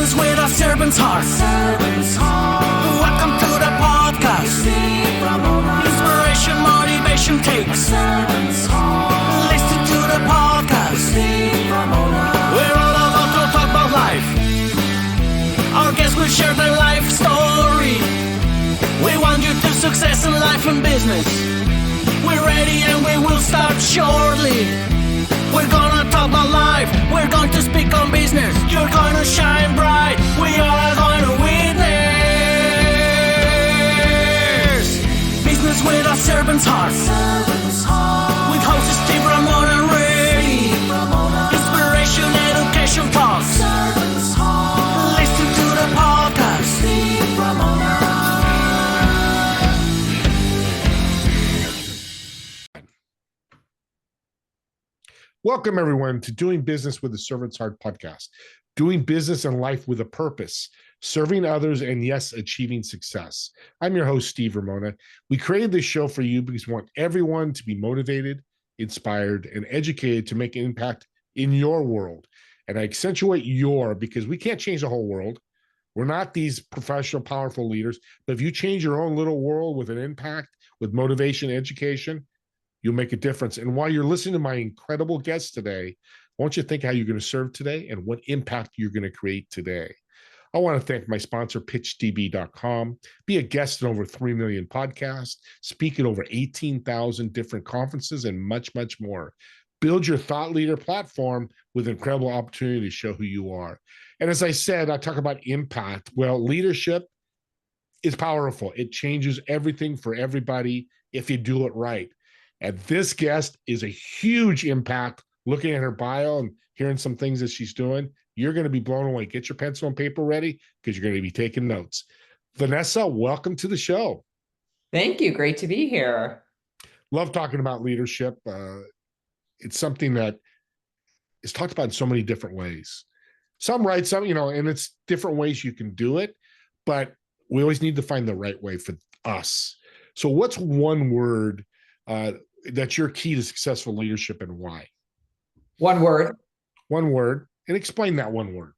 Business with a servant's heart. Welcome to the podcast. Inspiration, motivation takes. Listen to the podcast. We're all about to talk about life. Our guests will share their life story. We want you to success in life and business. We're ready and we will start shortly. We're gonna talk about life. We're going to speak on business. You're gonna shine bright. We are going to witness. Business with a servant's heart. With hosts Steve, Ramona, and Ray. Inspiration, education talks. Listen to the podcast. Steve, Ramona. Welcome, everyone, to Doing Business with a Servant's Heart podcast. Doing business and life with a purpose, serving others, and yes, achieving success. I'm your host, Steve Ramona. We created this show for you because we want everyone to be motivated, inspired, and educated to make an impact in your world. And I accentuate your because we can't change the whole world. We're not these professional, powerful leaders. But if you change your own little world with an impact, with motivation, education, you'll make a difference. And while you're listening to my incredible guests today, why don't you think how you're going to serve today and what impact you're going to create today? I want to thank my sponsor, pitchdb.com. Be a guest in over 3 million podcasts, speak at over 18,000 different conferences, and much, much more. Build your thought leader platform with incredible opportunity to show who you are. And as I said, I talk about impact. Well, leadership is powerful. It changes everything for everybody if you do it right. And this guest is a huge impact. Looking at her bio and hearing some things that she's doing, you're going to be blown away. Get your pencil and paper ready because you're going to be taking notes. Vanessa, welcome to the show. Thank you. Great to be here. Love talking about leadership. It's something that is talked about in so many different ways. Some right, some, and it's different ways you can do it, but we always need to find the right way for us. So what's one word that's your key to successful leadership and why? One word. One word. And explain that one word.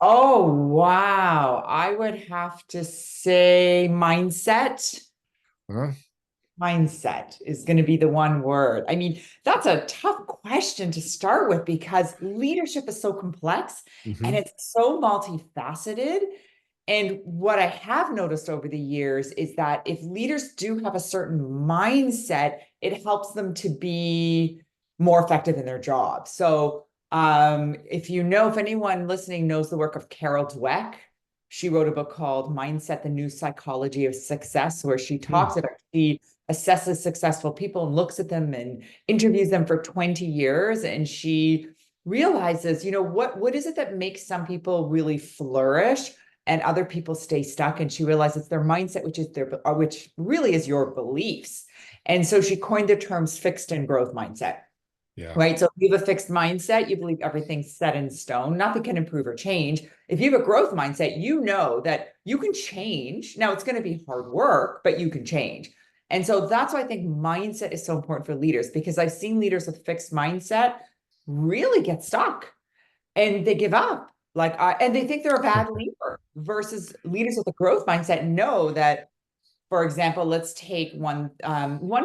Oh, wow. I would have to say mindset. Mindset is going to be the one word. I mean, that's a tough question to start with because leadership is so complex and it's so multifaceted. And what I have noticed over the years is that if leaders do have a certain mindset, it helps them to be more effective in their job. So if anyone listening knows the work of Carol Dweck, she wrote a book called Mindset, the New Psychology of Success, where she talks about, she assesses successful people and looks at them and interviews them for 20 years. And she realizes, what is it that makes some people really flourish and other people stay stuck? And she realized it's their mindset, which really is your beliefs. And so she coined the terms fixed and growth mindset. Yeah. Right. So if you have a fixed mindset, you believe everything's set in stone, nothing can improve or change. If you have a growth mindset, you know that you can change. Now it's going to be hard work, but you can change. And so that's why I think mindset is so important for leaders, because I've seen leaders with fixed mindset really get stuck and they give up. And they think they're a bad leader versus leaders with a growth mindset know that, for example, let's take one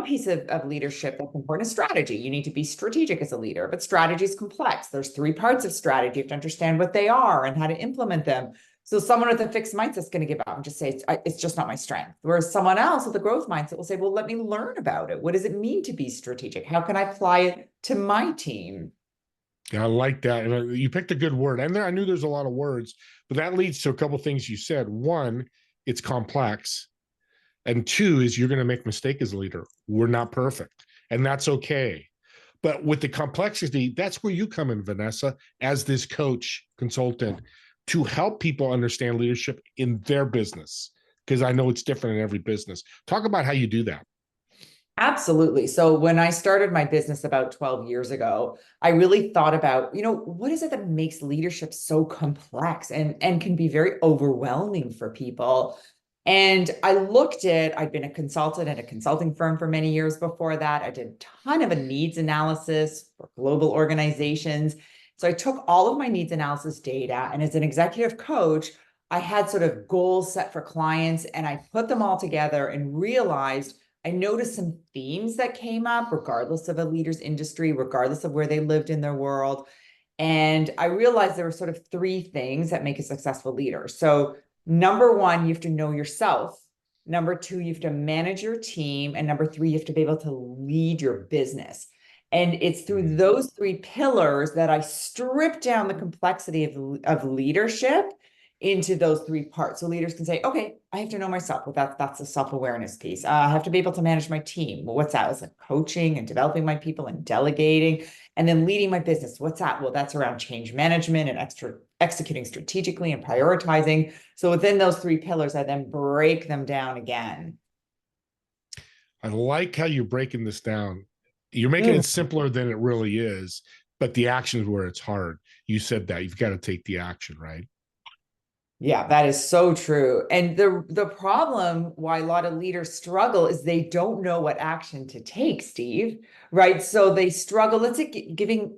piece of leadership that's important is strategy. You need to be strategic as a leader, but strategy is complex. There's 3 parts of strategy. You have to understand what they are and how to implement them. So someone with a fixed mindset is going to give up and just say, it's just not my strength. Whereas someone else with a growth mindset will say, well, let me learn about it. What does it mean to be strategic? How can I apply it to my team? Yeah, I like that. And you picked a good word. And I knew there's a lot of words, but that leads to a couple of things you said. One, it's complex. And 2 is you're going to make mistakes as a leader. We're not perfect. And that's okay. But with the complexity, that's where you come in, Vanessa, as this coach, consultant, to help people understand leadership in their business. Because I know it's different in every business. Talk about how you do that. Absolutely. So when I started my business about 12 years ago, I really thought about, what is it that makes leadership so complex and can be very overwhelming for people? And I'd been a consultant at a consulting firm for many years before that. I did a ton of a needs analysis for global organizations. So I took all of my needs analysis data, and as an executive coach, I had sort of goals set for clients, and I put them all together and realized I noticed some themes that came up, regardless of a leader's industry, regardless of where they lived in their world. And I realized there were sort of three things that make a successful leader. So, number one, you have to know yourself. Number two, you have to manage your team. And number three, you have to be able to lead your business. And it's through those three pillars that I strip down the complexity of leadership into those three parts. So leaders can say, okay, I have to know myself. Well, that's the self-awareness piece. I have to be able to manage my team. Well, what's that? It's like coaching and developing my people and delegating, and then leading my business. What's that? Well, that's around change management and executing strategically and prioritizing. So within those three pillars, I then break them down again. I like how you're breaking this down. You're making it simpler than it really is, but the action is where it's hard. You said that you've got to take the action, right? Yeah, that is so true. And the problem why a lot of leaders struggle is they don't know what action to take, Steve, right? So they struggle. Let's say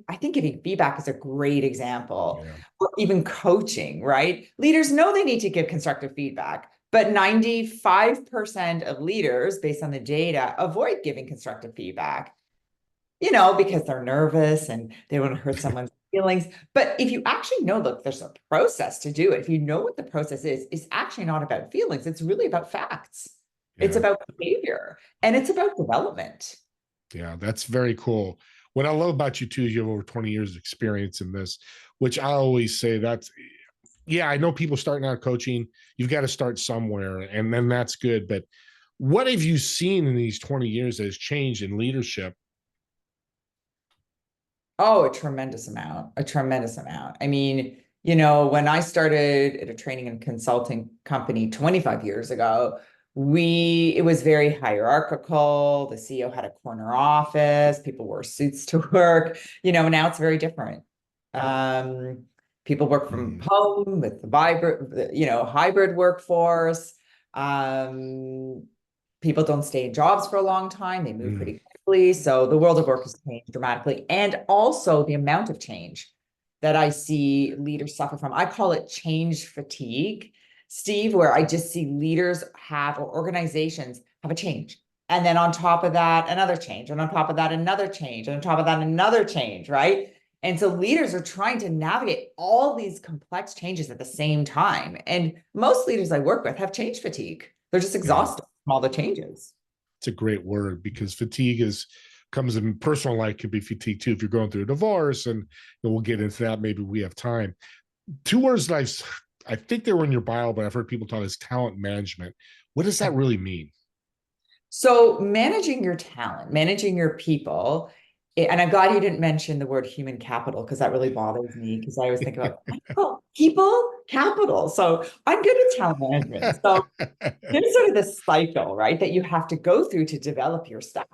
I think giving feedback is a great example, or even coaching, right? Leaders know they need to give constructive feedback, but 95% of leaders, based on the data, avoid giving constructive feedback, because they're nervous and they want to hurt someone's feelings. But if you actually know, look, there's a process to do it. If you know what the process is, it's actually not about feelings. It's really about facts. It's about behavior, and it's about development. Yeah, that's very cool. What I love about you too is you have over 20 years of experience in this, which I always say I know people starting out coaching, you've got to start somewhere, and then that's good. But what have you seen in these 20 years that has changed in leadership? Oh, a tremendous amount, a tremendous amount. I mean, when I started at a training and consulting company 25 years ago, it was very hierarchical. The CEO had a corner office, people wore suits to work. Now it's very different. People work from home with the hybrid workforce. People don't stay in jobs for a long time. They move pretty quickly. So the world of work has changed dramatically. And also the amount of change that I see leaders suffer from. I call it change fatigue, Steve, where I just see leaders or organizations have a change. And then on top of that, another change. And on top of that, another change. And on top of that, another change, right? And so leaders are trying to navigate all these complex changes at the same time. And most leaders I work with have change fatigue. They're just exhausted from all the changes. It's a great word, because fatigue comes in personal life, could be fatigue too if you're going through a divorce, and we'll get into that. Maybe we have time. Two words that I think they were in your bio, but I've heard people talk as talent management. What does that really mean? So managing your talent, managing your people, and I'm glad you didn't mention the word human capital, because that really bothers me, because I always think about people capital. So I'm good at talent management. So there's sort of this cycle, right, that you have to go through to develop your staff.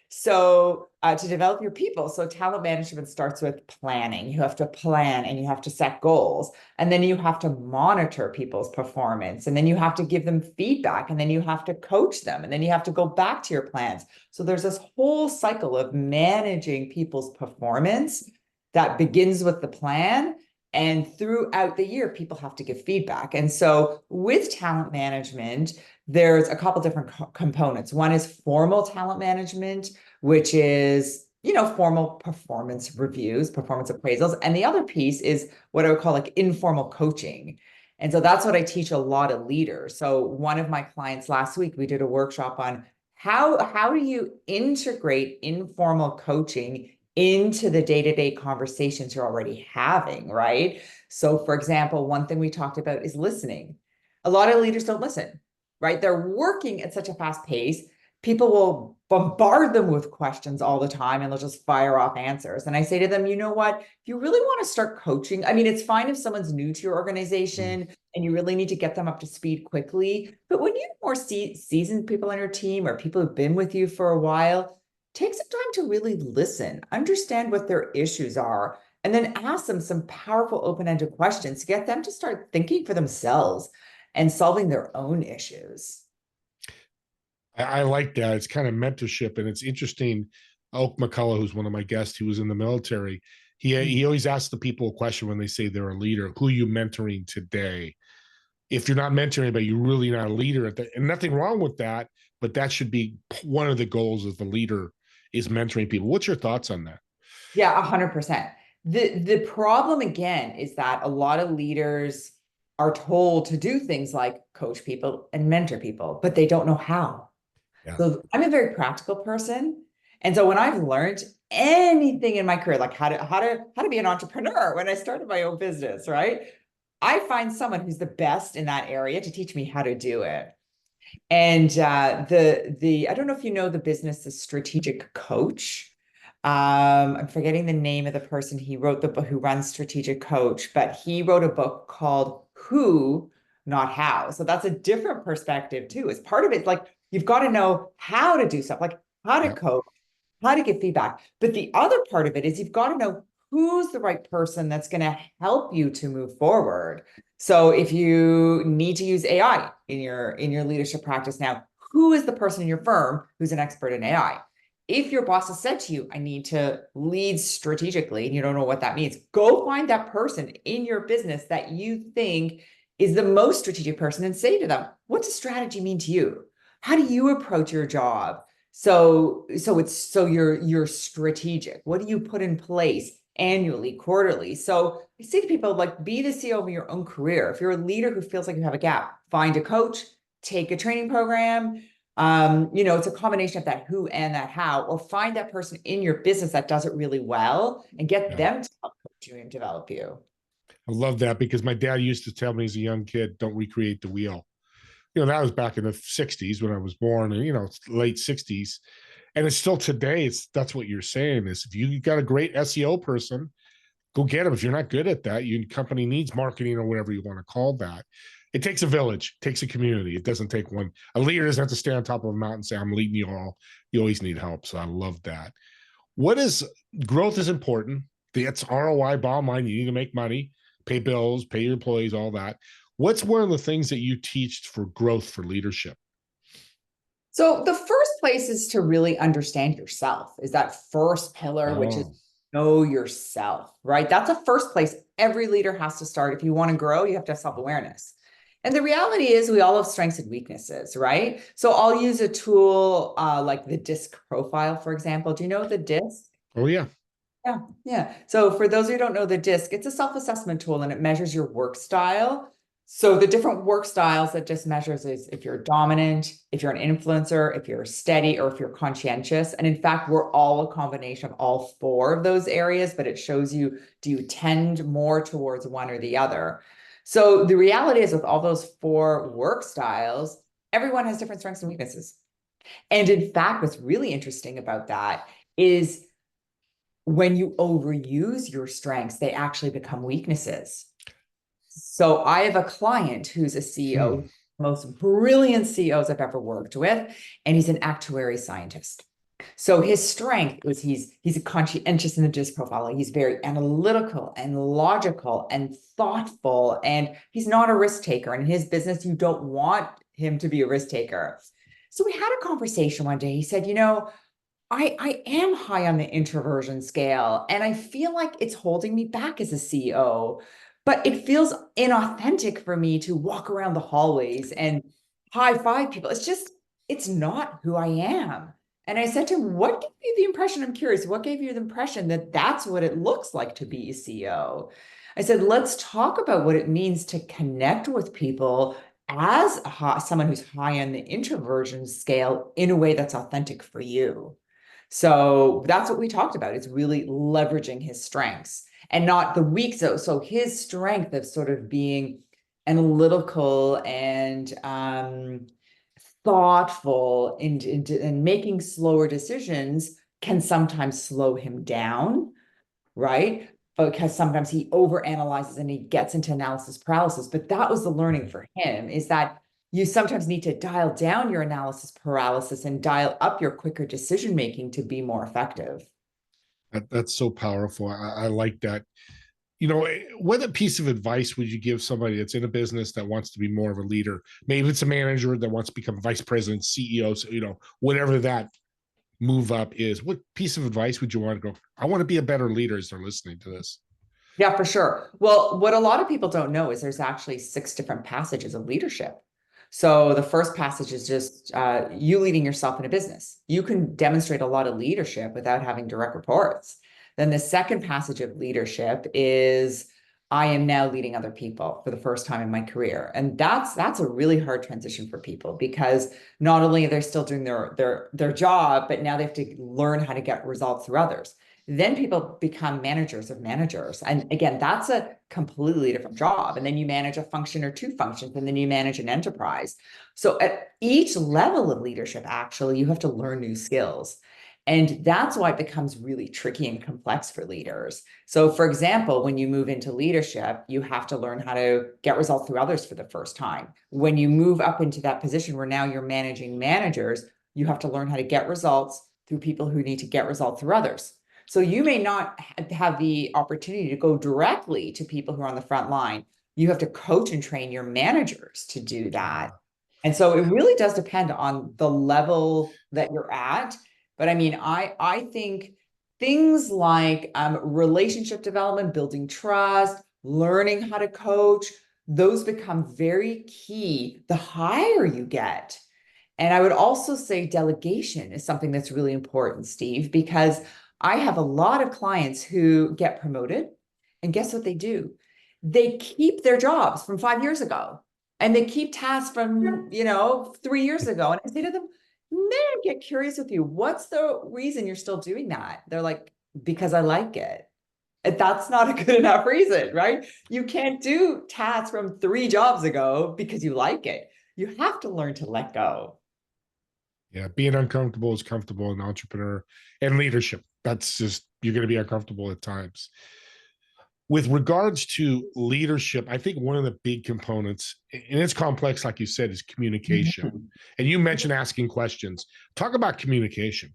So to develop your people. So talent management starts with planning. You have to plan, and you have to set goals, and then you have to monitor people's performance, and then you have to give them feedback, and then you have to coach them, and then you have to go back to your plans. So there's this whole cycle of managing people's performance that begins with the plan. And throughout the year, people have to give feedback. And so with talent management, there's a couple different components. One is formal talent management, which is, formal performance reviews, performance appraisals. And the other piece is what I would call like informal coaching. And so that's what I teach a lot of leaders. So one of my clients last week, we did a workshop on how do you integrate informal coaching into the day-to-day conversations you're already having, right? So for example, one thing we talked about is listening. A lot of leaders don't listen, right? They're working at such a fast pace. People will bombard them with questions all the time, and they'll just fire off answers. And I say to them, you know what? If you really want to start coaching, I mean, it's fine if someone's new to your organization and you really need to get them up to speed quickly. But when you have more seasoned people on your team, or people who've been with you for a while, take some time to really listen, understand what their issues are, and then ask them some powerful open-ended questions to get them to start thinking for themselves and solving their own issues. I like that. It's kind of mentorship, and it's interesting. Oak McCullough, who's one of my guests, who was in the military, He always asks the people a question when they say they're a leader: who are you mentoring today? If you're not mentoring anybody, you're really not a leader at that. And nothing wrong with that, but that should be one of the goals of the leader, is mentoring people. What's your thoughts on that? Yeah, 100%. The problem again is that a lot of leaders are told to do things like coach people and mentor people, but they don't know how. Yeah. So I'm a very practical person. And so when I've learned anything in my career, like how to be an entrepreneur when I started my own business, right? I find someone who's the best in that area to teach me how to do it. And I don't know if you know the business, the strategic coach. I'm forgetting the name of the person. He wrote the book, who runs Strategic Coach, but he wrote a book called Who, Not How. So that's a different perspective too. As part of it, like you've got to know how to do stuff, like how to coach, how to give feedback. But the other part of it is you've got to know who's the right person that's going to help you to move forward. So if you need to use AI in your leadership practice now, who is the person in your firm who's an expert in AI? If your boss has said to you, I need to lead strategically, and you don't know what that means, go find that person in your business that you think is the most strategic person and say to them, what does strategy mean to you? How do you approach your job? So you're strategic. What do you put in place annually, quarterly? So I say to people, like, be the CEO of your own career. If you're a leader who feels like you have a gap, find a coach, take a training program. It's a combination of that who and that how, or find that person in your business that does it really well and get them to help coach you and develop you. I love that, because my dad used to tell me as a young kid, don't recreate the wheel. That was back in the 60s when I was born, and, it's late 60s. And it's still today. That's what you're saying, is if you got a great SEO person, go get them. If you're not good at that, your company needs marketing or whatever you want to call that. It takes a village, it takes a community. It doesn't take one. A leader doesn't have to stand on top of a mountain and say, I'm leading you all. You always need help. So I love that. Growth is important. That's ROI, bottom line. You need to make money, pay bills, pay your employees, all that. What's one of the things that you teach for growth for leadership? So the first place is to really understand yourself, is that first pillar, which is know yourself, right? That's a first place every leader has to start. If you want to grow, you have to have self-awareness. And the reality is we all have strengths and weaknesses, right? So I'll use a tool like the DISC profile, for example. Do you know the DISC? Oh, yeah. Yeah. So for those who don't know the DISC, it's a self-assessment tool and it measures your work style. So the different work styles that DISC measures is if you're dominant, if you're an influencer, if you're steady, or if you're conscientious. And in fact, we're all a combination of all four of those areas, but it shows you, do you tend more towards one or the other? So the reality is with all those four work styles, everyone has different strengths and weaknesses. And in fact, what's really interesting about that is when you overuse your strengths, they actually become weaknesses. So I have a client who's a CEO, most brilliant CEOs I've ever worked with, and he's an actuary scientist. So his strength is he's a conscientious in the DISC profile. He's very analytical and logical and thoughtful, and he's not a risk taker. In his business, you don't want him to be a risk taker. So we had a conversation one day. He said, I am high on the introversion scale, and I feel like it's holding me back as a CEO, but it feels inauthentic for me to walk around the hallways and high five people. It's not who I am. And I said to him, what gave you the impression? I'm curious, what gave you the impression that that's what it looks like to be a CEO? I said, let's talk about what it means to connect with people as someone who's high on the introversion scale in a way that's authentic for you. So that's what we talked about. It's really leveraging his strengths and not the weak. So his strength of sort of being analytical and thoughtful and making slower decisions can sometimes slow him down, right? Because sometimes he overanalyzes and he gets into analysis paralysis. But that was the learning for him, is that you sometimes need to dial down your analysis paralysis and dial up your quicker decision making to be more effective. That's so powerful. I like that. What piece of advice would you give somebody that's in a business that wants to be more of a leader? Maybe it's a manager that wants to become vice president, CEO, whatever that move up is, what piece of advice would you want to go, I want to be a better leader as they're listening to this? Yeah, for sure. Well, what a lot of people don't know is there's actually 6 different passages of leadership. So the first passage is just you leading yourself in a business. You can demonstrate a lot of leadership without having direct reports. Then the second passage of leadership is I am now leading other people for the first time in my career. And that's a really hard transition for people, because not only are they still doing their job, but now they have to learn how to get results through others. Then people become managers of managers. And again, that's a completely different job. And then you manage a function or 2 functions, and then you manage an enterprise. So at each level of leadership, actually, you have to learn new skills. And that's why it becomes really tricky and complex for leaders. So for example, when you move into leadership, you have to learn how to get results through others for the first time. When you move up into that position where now you're managing managers, you have to learn how to get results through people who need to get results through others. So you may not have the opportunity to go directly to people who are on the front line. You have to coach and train your managers to do that. And so it really does depend on the level that you're at. But I mean, I think things like relationship development, building trust, learning how to coach, those become very key the higher you get. And I would also say delegation is something that's really important, Steve, because I have a lot of clients who get promoted, and guess what they do? They keep their jobs from 5 years ago, and they keep tasks from, 3 years ago. And I say to them, man, get curious with you. What's the reason you're still doing that? They're like, because I like it. And that's not a good enough reason, right? You can't do tasks from 3 jobs ago because you like it. You have to learn to let go. Yeah, being uncomfortable is comfortable in entrepreneur and leadership. That's just, you're going to be uncomfortable at times. With regards to leadership, I think one of the big components, and it's complex, like you said, is communication. Mhm. And you mentioned asking questions. Talk about communication.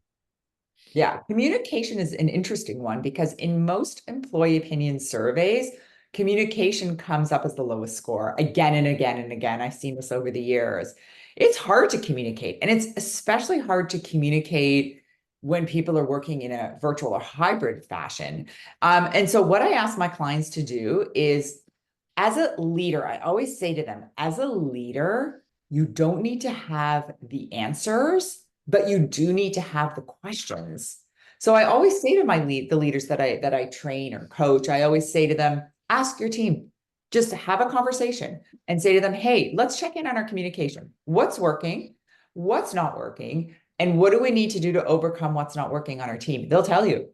Yeah, communication is an interesting one, because in most employee opinion surveys, communication comes up as the lowest score again and again and again. I've seen this over the years. It's hard to communicate, and it's especially hard to communicate when people are working in a virtual or hybrid fashion. And so, what I ask my clients to do is, as a leader, I always say to them, as a leader, you don't need to have the answers, but you do need to have the questions. So I always say to the leaders that I train or coach, I always say to them, ask your team, just have a conversation and say to them, hey, let's check in on our communication. What's working? What's not working? And what do we need to do to overcome what's not working on our team? They'll tell you.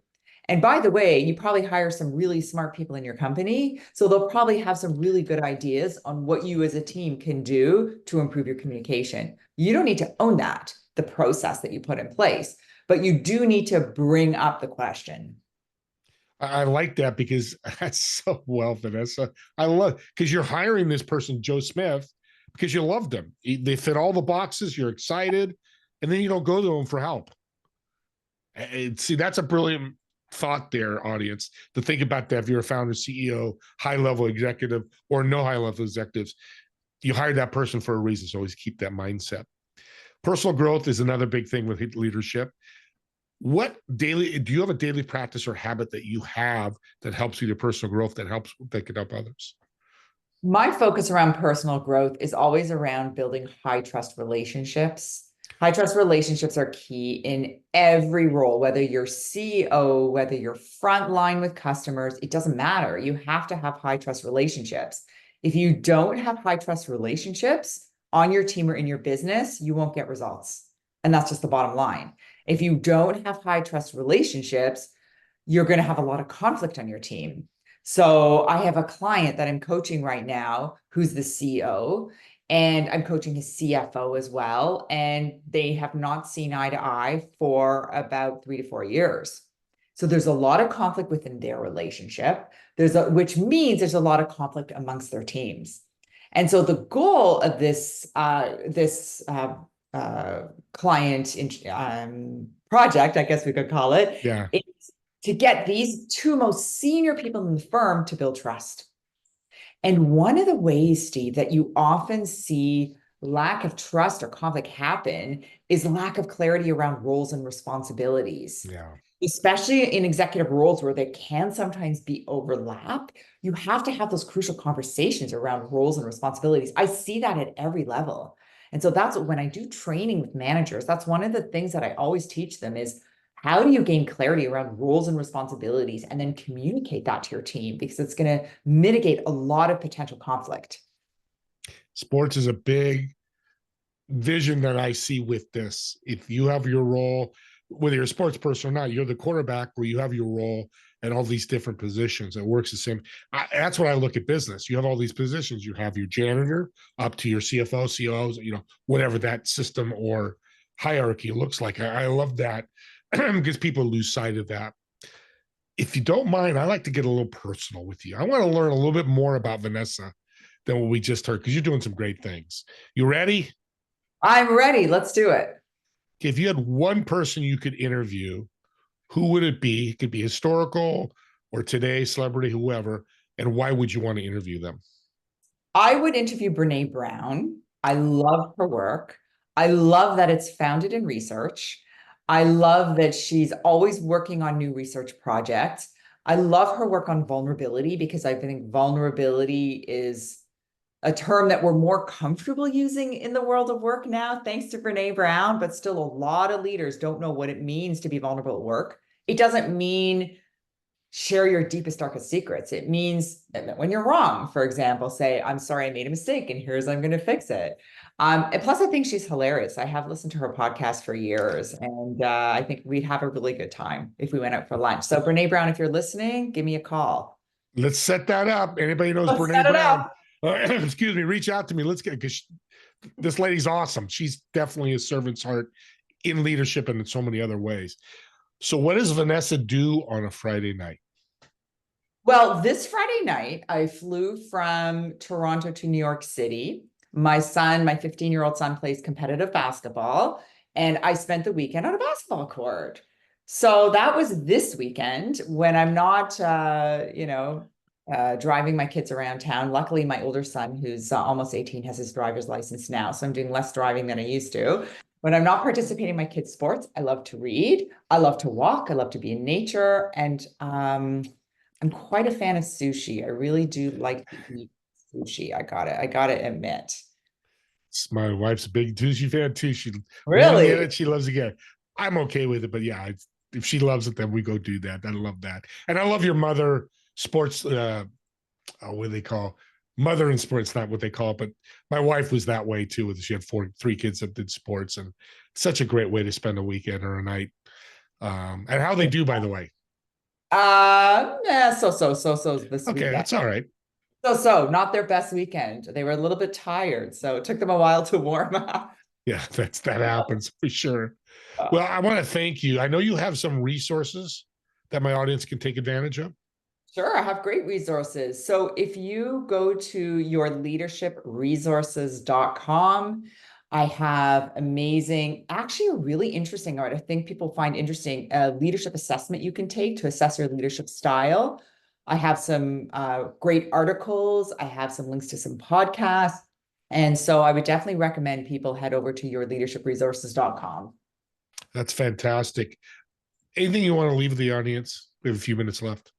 And by the way, you probably hire some really smart people in your company, so they'll probably have some really good ideas on what you as a team can do to improve your communication. You don't need to own that, the process that you put in place, but you do need to bring up the question. I like that, because that's so well, Vanessa. I love, because you're hiring this person, Joe Smith, because you love them. They fit all the boxes. You're excited, and then you don't go to them for help. And see, that's a brilliant thought there, audience, to think about that. If you're a founder, CEO, high-level executive, or no high-level executives, you hired that person for a reason. So always keep that mindset. Personal growth is another big thing with leadership. Do you have a daily practice or habit that you have that helps with your personal growth, that can help others? My focus around personal growth is always around building high trust relationships. High trust relationships are key in every role, whether you're CEO, whether you're frontline with customers, it doesn't matter. You have to have high trust relationships. If you don't have high trust relationships on your team or in your business, you won't get results. And that's just the bottom line. If you don't have high trust relationships, you're going to have a lot of conflict on your team. So I have a client that I'm coaching right now who's the CEO, and I'm coaching his CFO as well. And they have not seen eye to eye for about 3 to 4 years. So there's a lot of conflict within their relationship. Which means there's a lot of conflict amongst their teams. And so the goal of this client project, I guess we could call it, Yeah. is to get these 2 most senior people in the firm to build trust. And one of the ways, Steve, that you often see lack of trust or conflict happen is lack of clarity around roles and responsibilities. Yeah. Especially in executive roles where there can sometimes be overlap, you have to have those crucial conversations around roles and responsibilities. I see that at every level. And so that's when I do training with managers, that's one of the things that I always teach them is how do you gain clarity around roles and responsibilities and then communicate that to your team, because it's going to mitigate a lot of potential conflict. Sports is a big vision that I see with this. If you have your role, whether you're a sports person or not, you're the quarterback where you have your role and all these different positions. It works the same. That's what I look at business. You have all these positions. You have your janitor up to your CFO, COOs, whatever that system or hierarchy looks like. I love that because people lose sight of that. If you don't mind, I like to get a little personal with you. I want to learn a little bit more about Vanessa than what we just heard, because you're doing some great things. You ready? I'm ready. Let's do it. If you had one person you could interview, who would it be? It could be historical or today, celebrity, whoever. And why would you want to interview them? I would interview Brene Brown. I love her work. I love that it's founded in research. I love that she's always working on new research projects. I love her work on vulnerability, because I think vulnerability is a term that we're more comfortable using in the world of work now, thanks to Brene Brown, but still a lot of leaders don't know what it means to be vulnerable at work. It doesn't mean share your deepest, darkest secrets. It means that when you're wrong, for example, say, I'm sorry, I made a mistake and here's, I'm going to fix it. And plus I think she's hilarious. I have listened to her podcast for years, and I think we'd have a really good time if we went out for lunch. So Brene Brown, if you're listening, give me a call. Let's set that up. Anybody knows Let's Brene set it Brown? up. Excuse me, reach out to me. Let's get, because this lady's awesome. She's definitely a servant's heart in leadership and in so many other ways. So what does Vanessa do on a Friday night? Well, this Friday night, I flew from Toronto to New York City. My 15-year-old son plays competitive basketball, and I spent the weekend on a basketball court. So that was this weekend when I'm not, driving my kids around town. Luckily, my older son, who's almost 18, has his driver's license now. So I'm doing less driving than I used to. When I'm not participating in my kids' sports, I love to read. I love to walk. I love to be in nature. And I'm quite a fan of sushi. I really do like to eat sushi. I gotta admit. My wife's a big sushi fan too. When we get Really? it, she loves to get it. I'm okay with it, but yeah, if she loves it, then we go do that. I love that. And I love your mother sports, what do they call mother in sports? Not what they call it, but my wife was that way too. She had three kids that did sports, and such a great way to spend a weekend or a night. And how they do, by the way. Yeah, so this Okay, weekend. that's all right. So not their best weekend. They were a little bit tired, so it took them a while to warm up. Yeah, that happens for sure. Well, I want to thank you. I know you have some resources that my audience can take advantage of. Sure, I have great resources. So if you go to yourleadershipresources.com, I have amazing, actually a really interesting art. I think people find interesting leadership assessment you can take to assess your leadership style. I have some great articles. I have some links to some podcasts. And so I would definitely recommend people head over to yourleadershipresources.com. That's fantastic. Anything you want to leave with the audience? We have a few minutes left.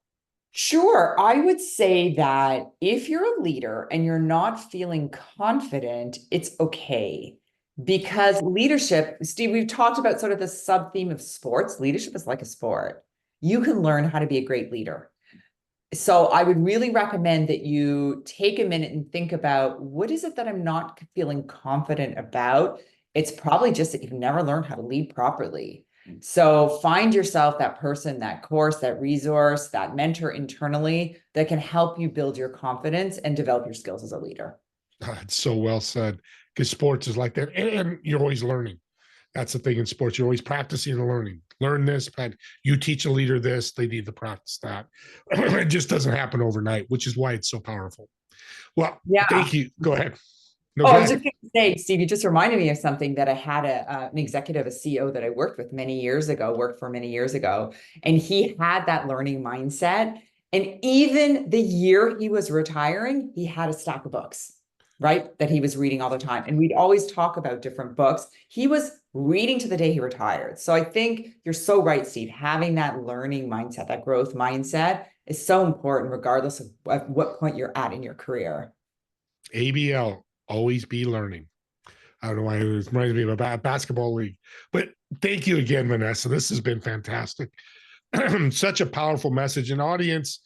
Sure. I would say that if you're a leader and you're not feeling confident, it's okay. Because leadership, Steve, we've talked about sort of the sub theme of sports. Leadership is like a sport. You can learn how to be a great leader. So I would really recommend that you take a minute and think about, what is it that I'm not feeling confident about? It's probably just that you've never learned how to lead properly. So find yourself that person, that course, that resource, that mentor internally that can help you build your confidence and develop your skills as a leader. It's so well said, because sports is like that. And you're always learning. That's the thing in sports. You're always practicing and learning. Learn this, you teach a leader this, they need to practice that. It just doesn't happen overnight, which is why it's so powerful. Well, Yeah. thank you. Go ahead. No, Oh, go I was ahead. just going to say, Steve, you just reminded me of something that I had an executive, a CEO that I worked for many years ago, and he had that learning mindset. And even the year he was retiring, he had a stack of books. right? That he was reading all the time. And we'd always talk about different books. He was reading to the day he retired. So I think you're so right, Steve. Having that learning mindset, that growth mindset is so important, regardless of what point you're at in your career. ABL, always be learning. I don't know why it reminds me of a basketball league. But thank you again, Vanessa. This has been fantastic. Such a powerful message. And audience,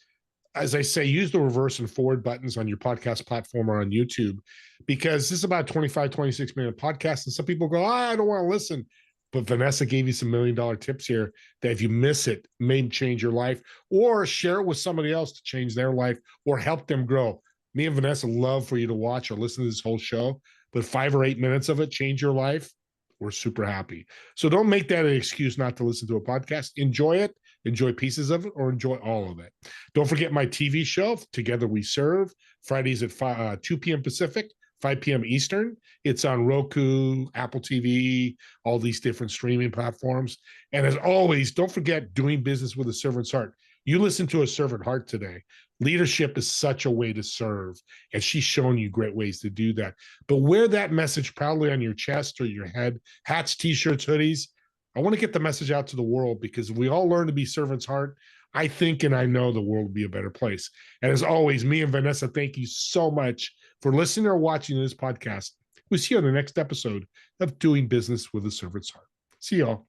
as I say, use the reverse and forward buttons on your podcast platform or on YouTube, because this is about 25, 26-minute podcast. And some people go, I don't want to listen. But Vanessa gave you some $1 million tips here that if you miss it, may change your life, or share it with somebody else to change their life or help them grow. Me and Vanessa love for you to watch or listen to this whole show, but 5 or 8 minutes of it change your life. We're super happy. So don't make that an excuse not to listen to a podcast. Enjoy it, enjoy pieces of it, or enjoy all of it. Don't forget my TV show, Together We Serve, Fridays at 2 p.m. Pacific, 5 p.m. Eastern. It's on Roku, Apple TV, all these different streaming platforms. And as always, don't forget doing business with a servant's heart. You listen to a servant heart today. Leadership is such a way to serve, and she's shown you great ways to do that. But wear that message proudly on your chest or your head, hats, t-shirts, hoodies. I want to get the message out to the world, because if we all learn to be servant's heart, I think and I know the world will be a better place. And as always, me and Vanessa, thank you so much for listening or watching this podcast. We'll see you on the next episode of Doing Business with a Servant's Heart. See y'all.